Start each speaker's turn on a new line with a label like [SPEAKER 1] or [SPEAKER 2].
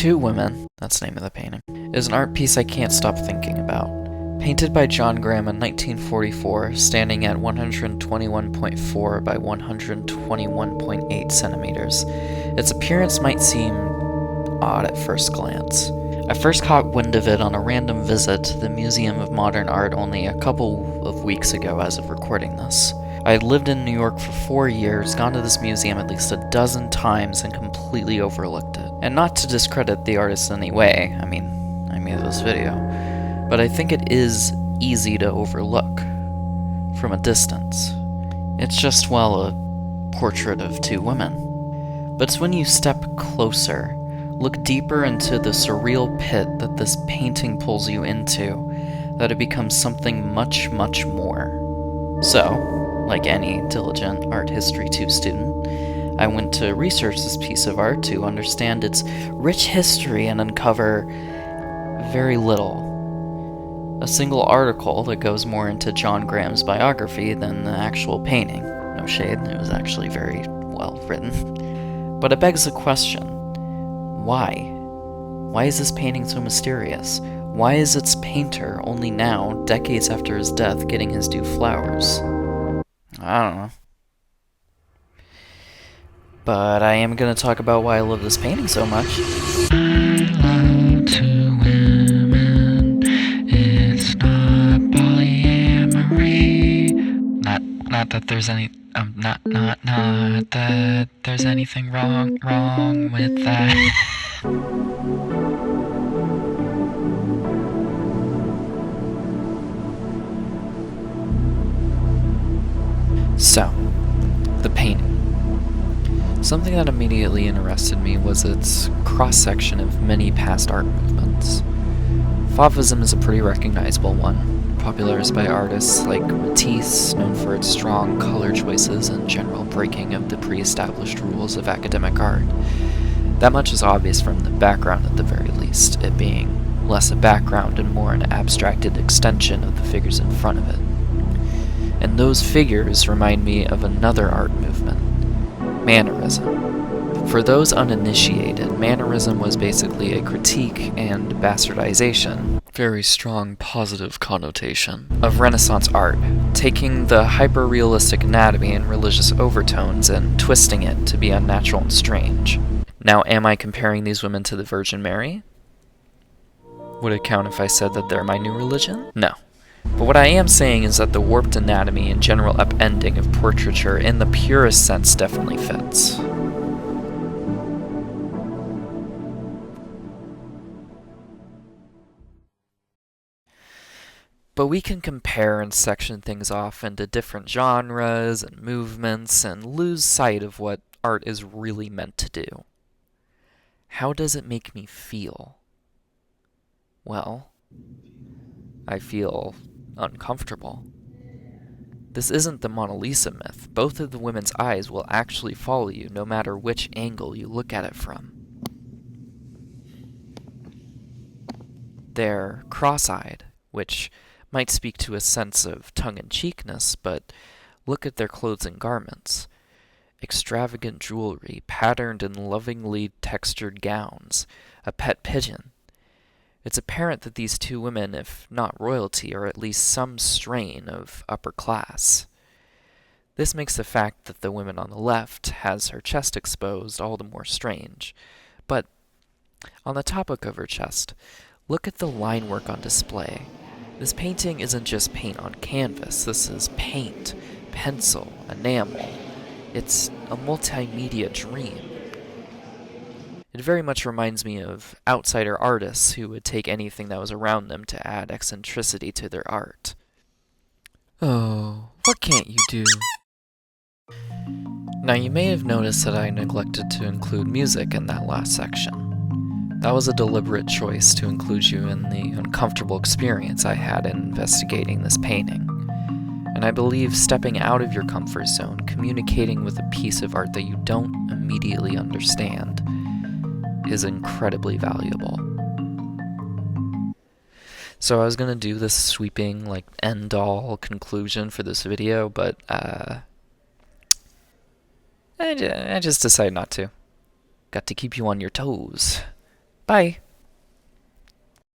[SPEAKER 1] Two Women, that's the name of the painting, is an art piece I can't stop thinking about. Painted by John Graham in 1944, standing at 121.4 by 121.8 centimeters, its appearance might seem odd at first glance. I first caught wind of it on a random visit to the Museum of Modern Art only a couple of weeks ago as of recording this. I had lived in New York for 4 years, gone to this museum at least a dozen times, and completely overlooked it. And not to discredit the artist in any way, I made this video, but I think it is easy to overlook from a distance. It's just, well, a portrait of two women. But it's when you step closer, look deeper into the surreal pit that this painting pulls you into, that it becomes something much, much more. So, like any diligent Art History 2 student, I went to research this piece of art to understand its rich history and uncover very little. A single article that goes more into John Graham's biography than the actual painting. No shade, it was actually very well written. But it begs the question, why? Why is this painting so mysterious? Why is its painter only now, decades after his death, getting his due flowers? I don't know. But I am going to talk about why I love this painting so much. I love two women. It's not polyamory. Not that there's any not that there's anything wrong with that. So, the painting. Something that immediately interested me was its cross-section of many past art movements. Fauvism is a pretty recognizable one, popularized by artists like Matisse, known for its strong color choices and general breaking of the pre-established rules of academic art. That much is obvious from the background at the very least, it being less a background and more an abstracted extension of the figures in front of it. And those figures remind me of another art movement, Mannerism. For those uninitiated, Mannerism was basically a critique and bastardization, very strong positive connotation, of Renaissance art, taking the hyper-realistic anatomy and religious overtones and twisting it to be unnatural and strange. Now, am I comparing these women to the Virgin Mary? Would it count if I said that they're my new religion? No. But what I am saying is that the warped anatomy and general upending of portraiture in the purest sense definitely fits. But we can compare and section things off into different genres and movements and lose sight of what art is really meant to do. How does it make me feel? Well, I feel uncomfortable. This isn't the Mona Lisa myth. Both of the women's eyes will actually follow you no matter which angle you look at it from. They're cross-eyed, which might speak to a sense of tongue-in-cheekness, but look at their clothes and garments. Extravagant jewelry, patterned in lovingly textured gowns, a pet pigeon. It's apparent that these two women, if not royalty, are at least some strain of upper class. This makes the fact that the woman on the left has her chest exposed all the more strange. But on the topic of her chest, look at the line work on display. This painting isn't just paint on canvas. This is paint, pencil, enamel. It's a multimedia dream. It very much reminds me of outsider artists who would take anything that was around them to add eccentricity to their art. Oh, what can't you do? Now, you may have noticed that I neglected to include music in that last section. That was a deliberate choice to include you in the uncomfortable experience I had in investigating this painting. And I believe stepping out of your comfort zone, communicating with a piece of art that you don't immediately understand, is incredibly valuable. So I was gonna do this sweeping, end-all conclusion for this video, but I just decided not to. Got to keep you on your toes. Bye!